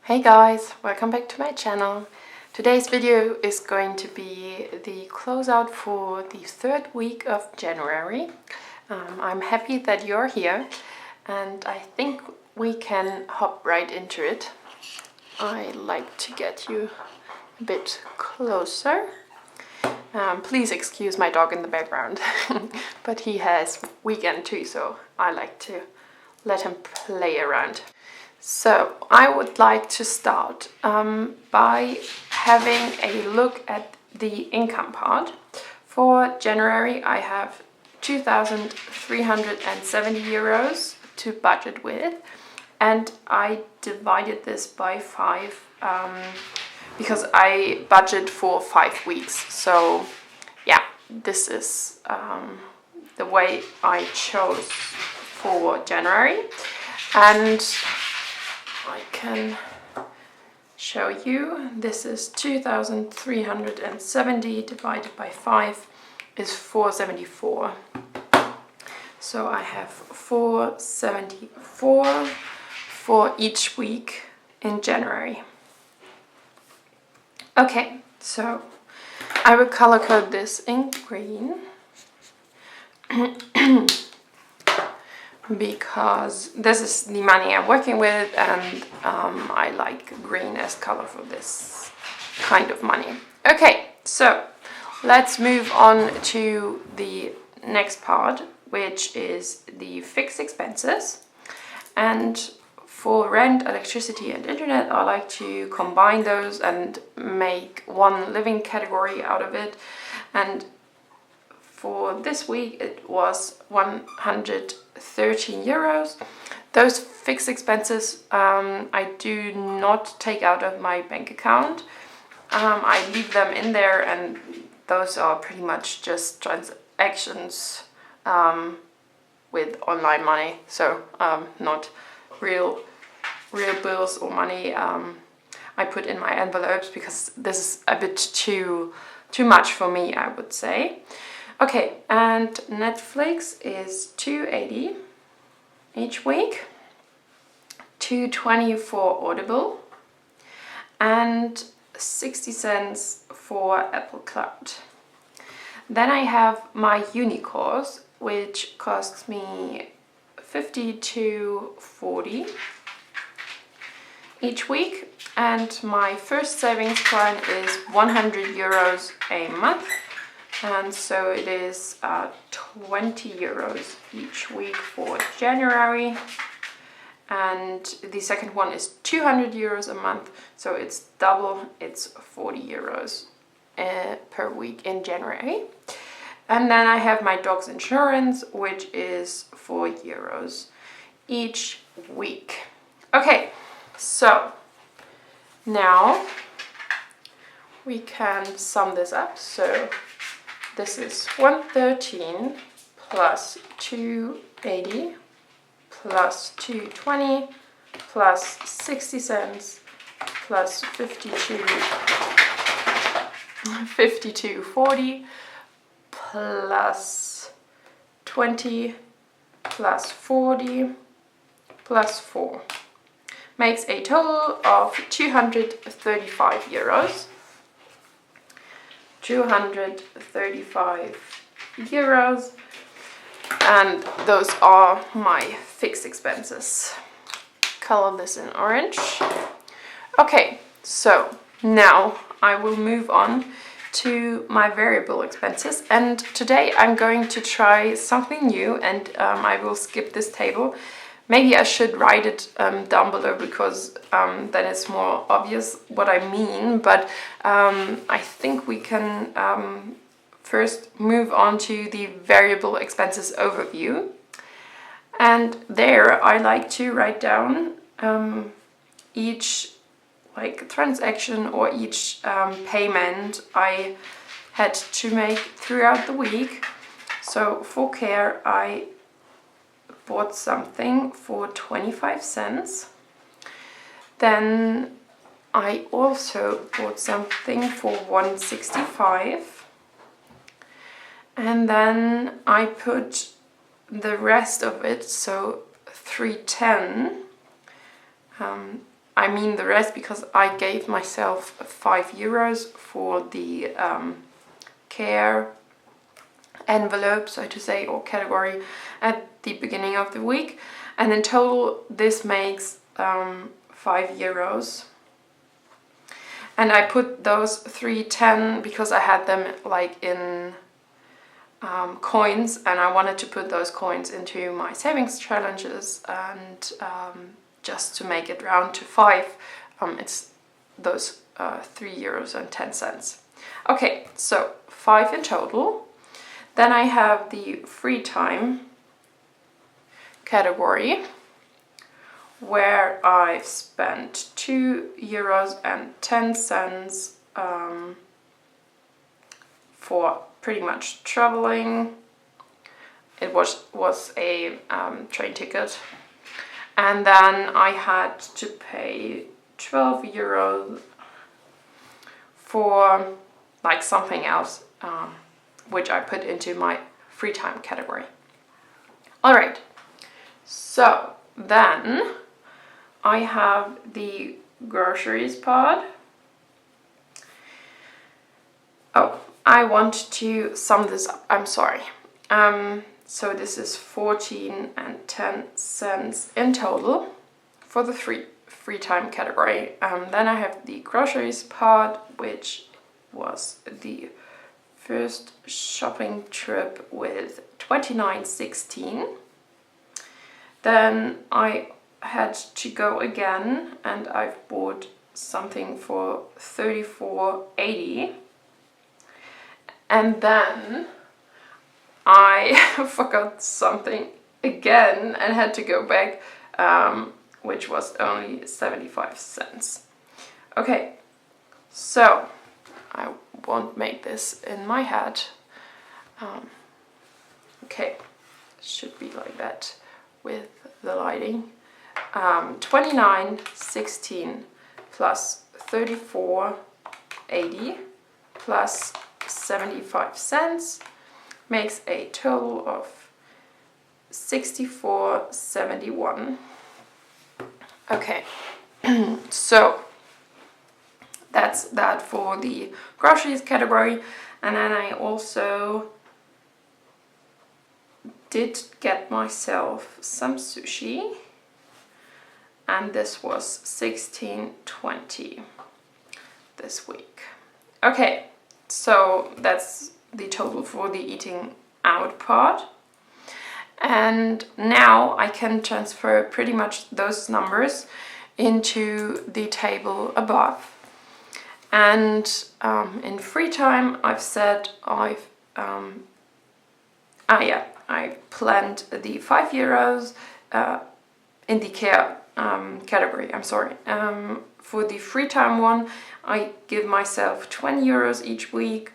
Hey guys, welcome back to my channel. Today's video is going to be the closeout for the third week of January. I'm happy that you're here and I think we can hop right into it. I like to get you a bit closer. Please excuse my dog in the background, but he has weekend too, so I like to let him play around. So I would like to start by having a look at the income part. For January I have 2,370 euros to budget with, and I divided this by 5 because I budget for 5 weeks. So yeah, this is the way I chose for January, and I can show you. This is 2,370 divided by 5 is 474. So I have 474 for each week in January. Okay, so I will color code this in green because this is the money I'm working with, and I like green as color for this kind of money. Okay, so let's move on to the next part, which is the fixed expenses. And for rent, electricity and internet, I like to combine those and make one living category out of it. And for this week it was 113 euros. Those fixed expenses I do not take out of my bank account. I leave them in there, and those are pretty much just transactions with online money, so not real bills or money I put in my envelopes, because this is a bit too much for me, I would say. Okay, and Netflix is 280 each week, 220 for Audible, and 60 cents for Apple Cloud. Then I have my uni course, which costs me 50 to 40 each week, and my first savings plan is 100 euros a month. And so it is 20 euros each week for January. And the second one is 200 euros a month. So it's double, it's 40 euros per week in January. And then I have my dog's insurance, which is 4 euros each week. Okay, so now we can sum this up. So this is 113 plus 280 plus 220 plus 60 cents plus 52.40 plus 20 plus 40 plus 4 makes a total of 235 euros. 235 euros, and those are my fixed expenses. Color this in orange. Okay, so now I will move on to my variable expenses, and today I'm going to try something new, and I will skip this table. Maybe I should write it down below, because then it's more obvious what I mean, but I think we can first move on to the variable expenses overview. And there I like to write down each transaction or each payment I had to make throughout the week. So for care, I bought something for 25 cents. Then I also bought something for 165. And then I put the rest of it, so 310, I mean the rest because I gave myself €5 for the care envelope, so to say, or category at the beginning of the week. And in total, this makes €5. And I put those 3.10 because I had them like in coins, and I wanted to put those coins into my savings challenges, and just to make it round to 5, it's those €3.10. Okay, so 5 in total. Then I have the free time category, where I've spent €2.10 for pretty much traveling. It was a train ticket, and then I had to pay €12 for like something else, which I put into my free time category. All right, so then I have the groceries part. Oh, I want to sum this up. I'm sorry. So this is 14.10 in total for the free time category. Then I have the groceries part, which was the first shopping trip with $29.16. Then I had to go again, and I've bought something for $34.80. And then I forgot something again and had to go back, which was only 75 cents. Okay, so I won't make this in my head. Okay, should be like that with the lighting. 29.16 plus 34.80 plus 75 cents makes a total of 64.71. Okay, so that's that for the groceries category. And then I also did get myself some sushi, and this was $16.20 this week. Okay, so that's the total for the eating out part. And now I can transfer pretty much those numbers into the table above. And in free time, I've said I planned the €5 in the care category. I'm sorry. For the free time one, I give myself €20 each week.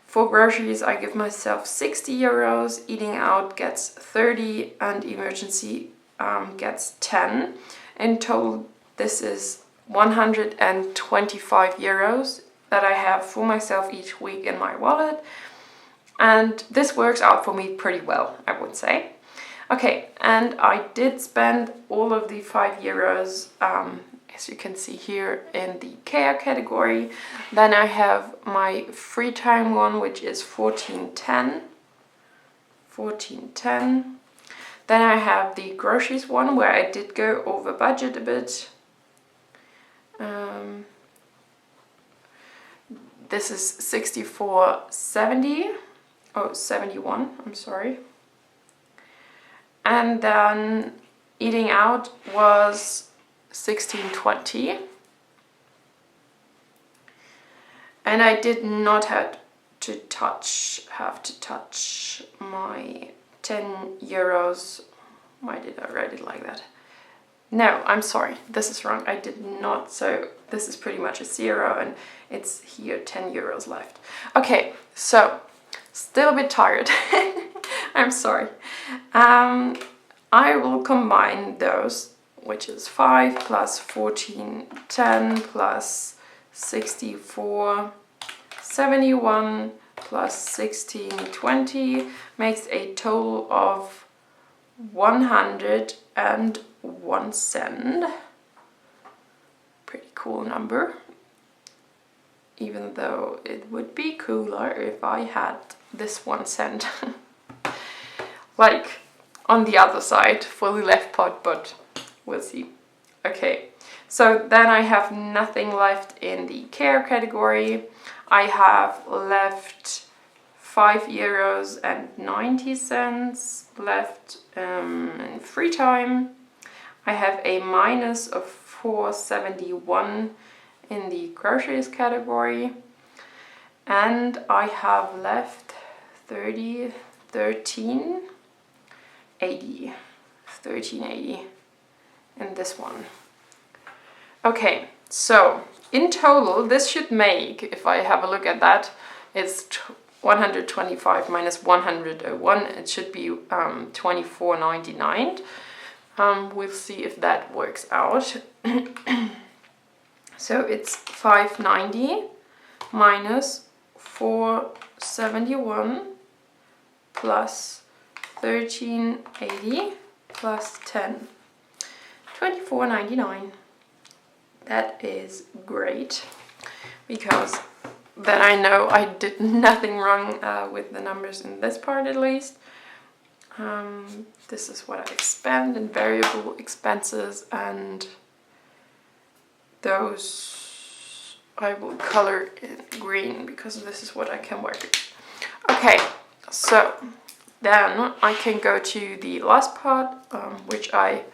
For groceries, I give myself €60. Eating out gets 30, and emergency gets 10. In total, this is €125 that I have for myself each week in my wallet. And this works out for me pretty well, I would say. Okay, and I did spend all of the €5, as you can see here in the care category. Then I have my free time one, which is $14.10. Then I have the groceries one, where I did go over budget a bit. This is $64.71, I'm sorry. And then eating out was $16.20. And I did not have to touch my €10. Why did I write it like that? No, I'm sorry, this is wrong. I did not, so this is pretty much a 0, and it's here €10 left. Okay, so still a bit tired. I'm sorry. I will combine those, which is 5 plus 14.10 plus 64.71 plus 16.20 makes a total of 101 cent. cool number, even though it would be cooler if I had this 1 cent like on the other side for the left part, but we'll see. Okay, so then I have nothing left in the care category. I have left €5.90 left in free time. I have a minus of $4.71 in the groceries category, and I have left $13.80 in this one. Okay, so in total this should make, if I have a look at that, it's 125 minus 101, it should be $24.99. We'll see if that works out. So it's $5.90 minus $4.71 plus $13.80 plus 10, $24.99. That is great, because then I know I did nothing wrong with the numbers in this part at least. This is what I spend in variable expenses, and those I will color in green because this is what I can work with. Okay, so then I can go to the last part, which I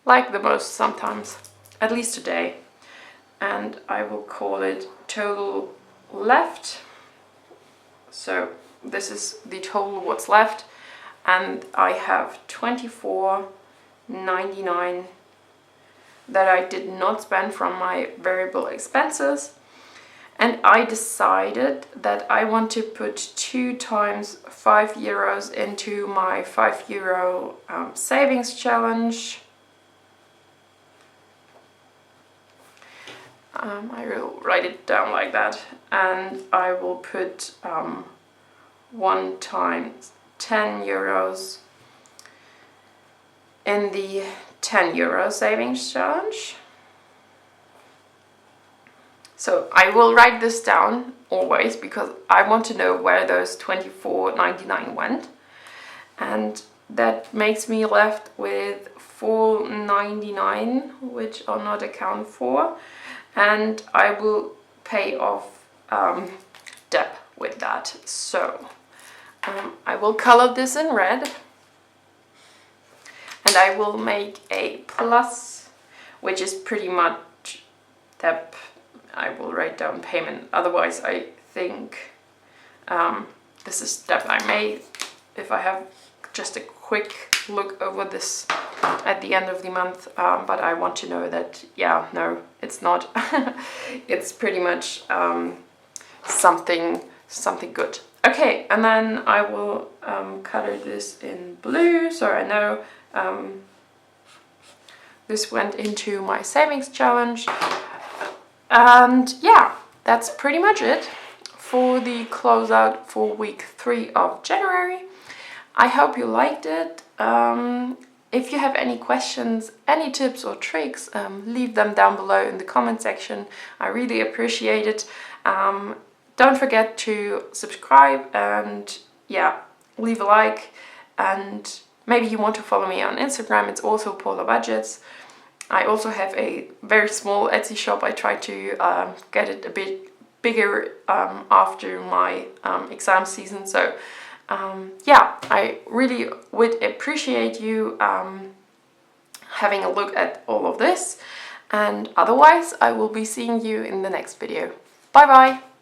like the most sometimes, at least today, and I will call it total left. So this is the total what's left, and I have $24.99 that I did not spend from my variable expenses, and I decided that I want to put 2 times €5 into my €5 savings challenge. I will write it down like that, and I will put 1 times €10 in the €10 savings challenge. So I will write this down always because I want to know where those $24.99 went, and that makes me left with $4.99, which are not accounted for, and I will pay off debt with that. So I will color this in red, and I will make a plus, which is pretty much debt. I will write down payment, otherwise I think this is debt I made if I have just a quick look over this at the end of the month, but I want to know that, yeah, no, it's not. It's pretty much something good. Okay, and then I will color this in blue, so I know this went into my savings challenge. And yeah, that's pretty much it for the closeout for week 3 of January. I hope you liked it. If you have any questions, any tips or tricks, leave them down below in the comment section. I really appreciate it. Don't forget to subscribe and yeah, leave a like, and maybe you want to follow me on Instagram. It's also Paula Budgets. I also have a very small Etsy shop. I try to get it a bit bigger after my exam season. So yeah, I really would appreciate you having a look at all of this. And otherwise, I will be seeing you in the next video. Bye bye!